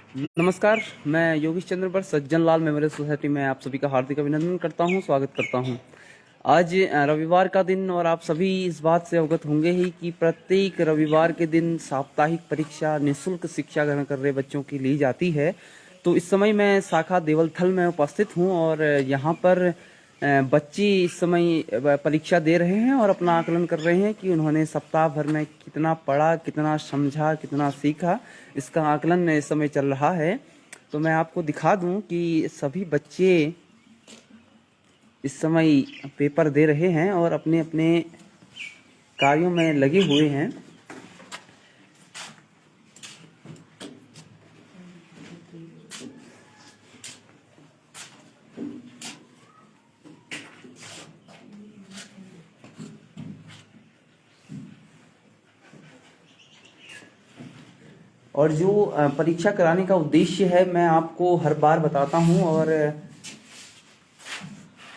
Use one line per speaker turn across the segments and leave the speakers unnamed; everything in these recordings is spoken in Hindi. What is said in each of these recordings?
नमस्कार। मैं योगेश चंद्र पर सज्जन लाल मेमोरियल सोसाइटी में आप सभी का हार्दिक अभिनंदन करता हूं, स्वागत करता हूं। आज रविवार का दिन और आप सभी इस बात से अवगत होंगे ही कि प्रत्येक रविवार के दिन साप्ताहिक परीक्षा निःशुल्क शिक्षा ग्रहण कर रहे बच्चों की ली जाती है। तो इस समय मैं शाखा देवलथल में उपस्थित हूं और यहाँ पर बच्चे इस समय परीक्षा दे रहे हैं और अपना आकलन कर रहे हैं कि उन्होंने सप्ताह भर में कितना पढ़ा, कितना समझा, कितना सीखा। इसका आकलन इस समय चल रहा है। तो मैं आपको दिखा दूं कि सभी बच्चे इस समय पेपर दे रहे हैं और अपने अपने कार्यों में लगे हुए हैं। और जो परीक्षा कराने का उद्देश्य है मैं आपको हर बार बताता हूं और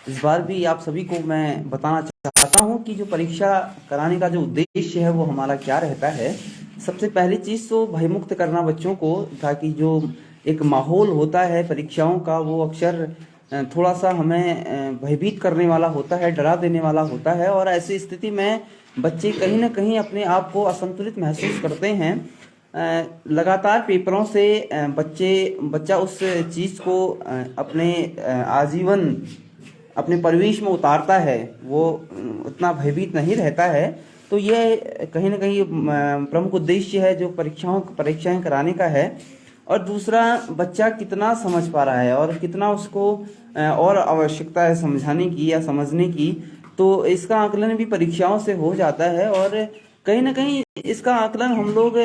इस बार भी आप सभी को मैं बताना चाहता हूं कि जो परीक्षा कराने का जो उद्देश्य है वो हमारा क्या रहता है। सबसे पहली चीज तो भयमुक्त करना बच्चों को, ताकि जो एक माहौल होता है परीक्षाओं का वो अक्सर थोड़ा सा हमें भयभीत करने वाला होता है, डरा देने वाला होता है और ऐसी स्थिति में बच्चे कहीं ना कहीं अपने आप को असंतुलित महसूस करते हैं। लगातार पेपरों से बच्चा उस चीज़ को अपने आजीवन अपने परिवेश में उतारता है, वो उतना भयभीत नहीं रहता है। तो ये कहीं ना कहीं प्रमुख उद्देश्य है जो परीक्षाएं कराने का है। और दूसरा, बच्चा कितना समझ पा रहा है और कितना उसको और आवश्यकता है समझाने की या समझने की, तो इसका आकलन भी परीक्षाओं से हो जाता है। और कहीं ना कहीं इसका आकलन हम लोग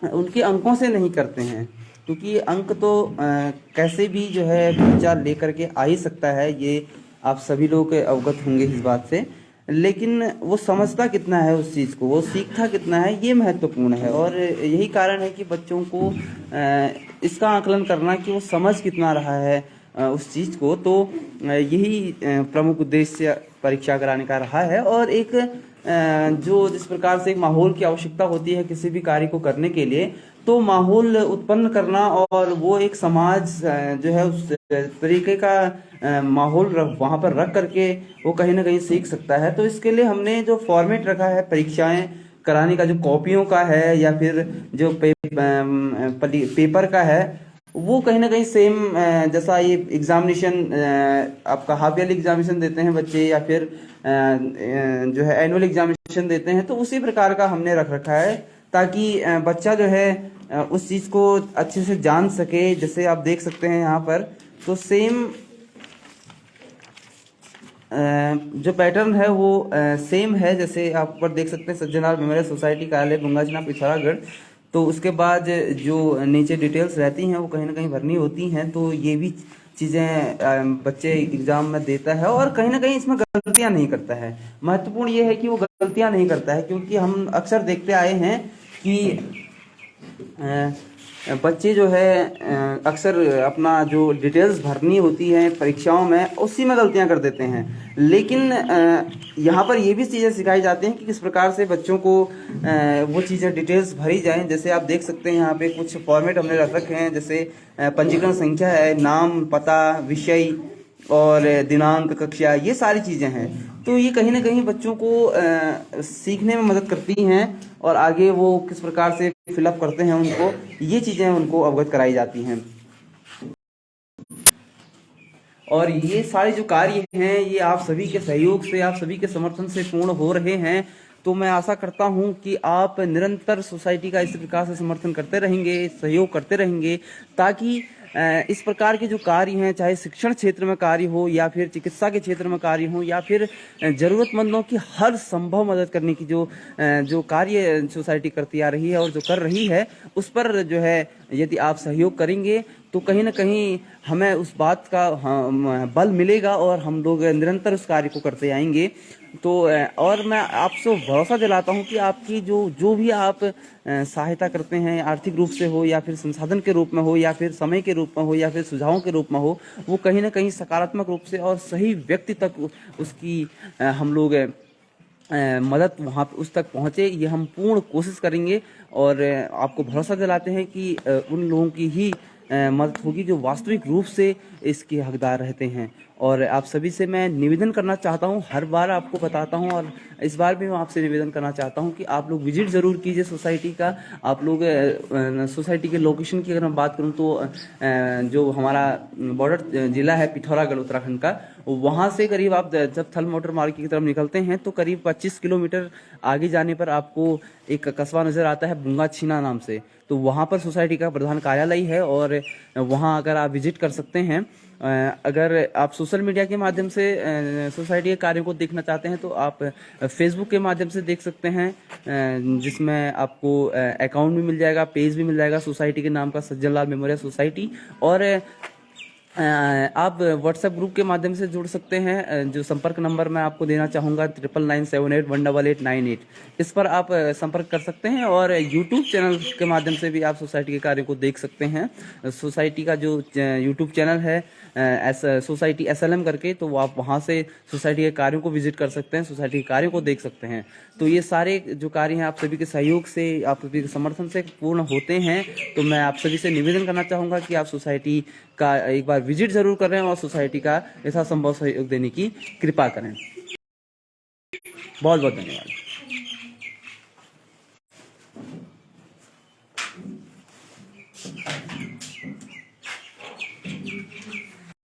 उनके अंकों से नहीं करते हैं, क्योंकि अंक तो कैसे भी जो है बच्चा लेकर के आ ही सकता है, ये आप सभी लोग अवगत होंगे इस बात से। लेकिन वो समझता कितना है उस चीज़ को, वो सीखता कितना है, ये महत्वपूर्ण है। और यही कारण है कि बच्चों को इसका आकलन करना कि वो समझ कितना रहा है उस चीज़ को। तो यही प्रमुख उद्देश्य परीक्षा कराने का रहा है। और एक जो जिस प्रकार से एक माहौल की आवश्यकता होती है किसी भी कार्य को करने के लिए, तो माहौल उत्पन्न करना और वो एक समाज जो है उस तरीके का माहौल वहाँ पर रख करके वो कहीं ना कहीं सीख सकता है। तो इसके लिए हमने जो फॉर्मेट रखा है परीक्षाएं कराने का, जो कॉपियों का है या फिर जो पेपर का है, वो कहीं ना कहीं सेम जैसा ये एग्जामिनेशन आपका हाफ ईयरली एग्जामिनेशन देते हैं बच्चे या फिर जो है एनुअल एग्जामिनेशन देते हैं, तो उसी प्रकार का हमने रख रखा है, ताकि बच्चा जो है उस चीज़ को अच्छे से जान सके। जैसे आप देख सकते हैं यहाँ पर, तो सेम जो पैटर्न है वो सेम है। जैसे आप ऊपर देख सकते हैं, सज्जनलाल मेमोरियल सोसाइटी कार्यालय गंगाजना पिथौरागढ़। तो उसके बाद जो नीचे डिटेल्स रहती हैं वो कहीं ना कहीं भरनी होती हैं। तो ये भी चीज़ें बच्चे एग्जाम में देता है और कहीं ना कहीं इसमें गलतियां नहीं करता है। महत्वपूर्ण ये है कि वो गलतियां नहीं करता है, क्योंकि हम अक्सर देखते आए हैं कि बच्चे जो है अक्सर अपना जो डिटेल्स भरनी होती है परीक्षाओं में उसी में गलतियां कर देते हैं। लेकिन यहाँ पर ये भी चीज़ें सिखाई जाती हैं कि किस प्रकार से बच्चों को वो चीज़ें डिटेल्स भरी जाएं। जैसे आप देख सकते हैं यहाँ पे कुछ फॉर्मेट हमने रख रखे हैं, जैसे पंजीकरण संख्या है, नाम, पता, विषय और दिनांक, कक्षा, ये सारी चीज़ें हैं। तो ये कहीं ना कहीं बच्चों को सीखने में मदद करती हैं और आगे वो किस प्रकार से फिलअप करते हैं उनको, ये चीज़ें उनको अवगत कराई जाती हैं। और ये सारे जो कार्य हैं ये आप सभी के सहयोग से, आप सभी के समर्थन से पूर्ण हो रहे हैं। तो मैं आशा करता हूं कि आप निरंतर सोसाइटी का इस प्रकार से समर्थन करते रहेंगे, सहयोग करते रहेंगे, ताकि इस प्रकार के जो कार्य हैं, चाहे शिक्षण क्षेत्र में कार्य हो या फिर चिकित्सा के क्षेत्र में कार्य हो या फिर ज़रूरतमंदों की हर संभव मदद करने की जो कार्य सोसाइटी करती आ रही है और जो कर रही है, उस पर जो है यदि आप सहयोग करेंगे तो कहीं ना कहीं हमें उस बात का बल मिलेगा और हम लोग निरंतर उस कार्य को करते आएंगे। तो और मैं आपसे भरोसा दिलाता हूं कि आपकी जो भी आप सहायता करते हैं, आर्थिक रूप से हो या फिर संसाधन के रूप में हो या फिर समय के रूप में हो या फिर सुझावों के रूप में हो, वो कहीं ना कहीं सकारात्मक रूप से और सही व्यक्ति तक उसकी हम लोग मदद वहाँ पे उस तक पहुँचे, ये हम पूर्ण कोशिश करेंगे। और आपको भरोसा दिलाते हैं कि उन लोगों की ही मदद होगी जो वास्तविक रूप से इसके हकदार रहते हैं। और आप सभी से मैं निवेदन करना चाहता हूँ, हर बार आपको बताता हूँ और इस बार भी मैं आपसे निवेदन करना चाहता हूँ कि आप लोग विजिट ज़रूर कीजिए सोसाइटी का। आप लोग सोसाइटी के लोकेशन की अगर मैं बात करूँ तो जो हमारा बॉर्डर ज़िला है पिथौरागढ़ उत्तराखंड का, वहाँ से करीब आप जब थल मोटर मार्केट की तरफ निकलते हैं तो करीब 25 किलोमीटर आगे जाने पर आपको एक कस्बा नज़र आता है बुंगा छीना नाम से। तो वहाँ पर सोसाइटी का प्रधान कार्यालय है और वहाँ अगर आप विजिट कर सकते हैं। अगर आप सोशल मीडिया के माध्यम से सोसाइटी के कार्यों को देखना चाहते हैं तो आप फेसबुक के माध्यम से देख सकते हैं, जिसमें आपको अकाउंट भी मिल जाएगा, पेज भी मिल जाएगा सोसाइटी के नाम का, सज्जन लाल मेमोरियल सोसाइटी। और आप व्हाट्सएप ग्रुप के माध्यम से जुड़ सकते हैं। जो संपर्क नंबर मैं आपको देना चाहूँगा 9997818898, इस पर आप संपर्क कर सकते हैं। और यूट्यूब चैनल के माध्यम से भी आप सोसाइटी के कार्य को देख सकते हैं। सोसाइटी का जो यूट्यूब चैनल है सोसाइटी SLM करके, तो वो आप वहाँ से सोसाइटी के कार्यों को विजिट कर सकते हैं, सोसाइटी के कार्यों को देख सकते हैं। तो ये सारे जो कार्य हैं आप सभी के सहयोग से, आप सभी के समर्थन से पूर्ण होते हैं। तो मैं आप सभी से निवेदन करना चाहूँगा कि आप सोसाइटी का एक बार विजिट जरूर करें और सोसाइटी का यथासंभव सहयोग देने की कृपा करें। बहुत बहुत धन्यवाद।